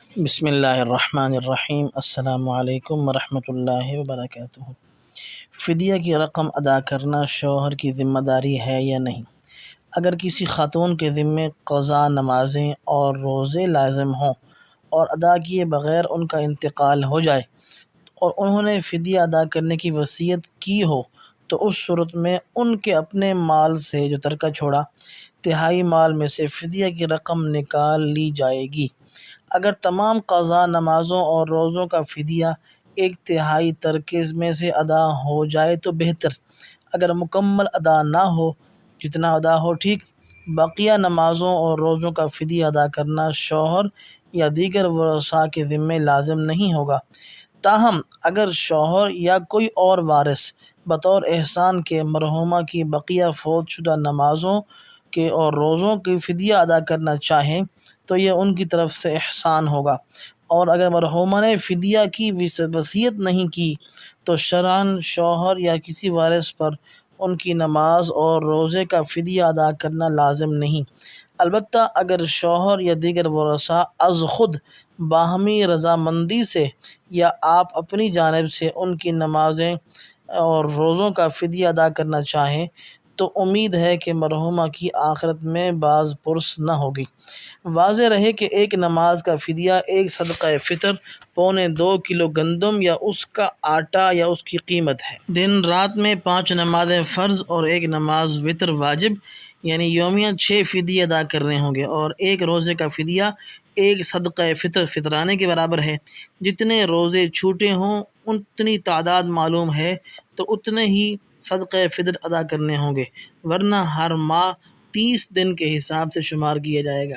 بسم اللہ الرحمن الرحیم۔ السلام علیکم ورحمۃ اللہ وبرکاتہ۔ فدیہ کی رقم ادا کرنا شوہر کی ذمہ داری ہے یا نہیں؟ اگر کسی خاتون کے ذمے قضا نمازیں اور روزے لازم ہوں اور ادا کیے بغیر ان کا انتقال ہو جائے اور انہوں نے فدیہ ادا کرنے کی وصیت کی ہو تو اس صورت میں ان کے اپنے مال سے جو ترکہ چھوڑا تہائی مال میں سے فدیہ کی رقم نکال لی جائے گی۔ اگر تمام قضا نمازوں اور روزوں کا فدیہ ایک تہائی ترکے میں سے ادا ہو جائے تو بہتر، اگر مکمل ادا نہ ہو جتنا ادا ہو ٹھیک۔ بقیہ نمازوں اور روزوں کا فدیہ ادا کرنا شوہر یا دیگر ورثاء کے ذمے لازم نہیں ہوگا، تاہم اگر شوہر یا کوئی اور وارث بطور احسان کے مرحومہ کی بقیہ فوت شدہ نمازوں کے اور روزوں کی فدیہ ادا کرنا چاہیں تو یہ ان کی طرف سے احسان ہوگا، اور اگر مرحومہ نے فدیہ کی وصیت نہیں کی تو شرعاً شوہر یا کسی وارث پر ان کی نماز اور روزے کا فدیہ ادا کرنا لازم نہیں، البتہ اگر شوہر یا دیگر ورثاء از خود باہمی رضامندی سے یا آپ اپنی جانب سے ان کی نمازیں اور روزوں کا فدیہ ادا کرنا چاہیں تو امید ہے کہ مرحومہ کی آخرت میں باز پرس نہ ہوگی۔ واضح رہے کہ ایک نماز کا فدیہ ایک صدقہ فطر، 2.25 کلو گندم یا اس کا آٹا یا اس کی قیمت ہے۔ دن رات میں 5 نمازیں فرض اور 1 نماز وتر واجب، یعنی یومیہ 6 فدیے ادا کرنے ہوں گے، اور ایک روزے کا فدیہ ایک صدقہ فطر فطرانے کے برابر ہے۔ جتنے روزے چھوٹے ہوں اتنی تعداد معلوم ہے تو اتنے ہی صدقہ فطر ادا کرنے ہوں گے، ورنہ ہر ماہ 30 دن کے حساب سے شمار کیا جائے گا۔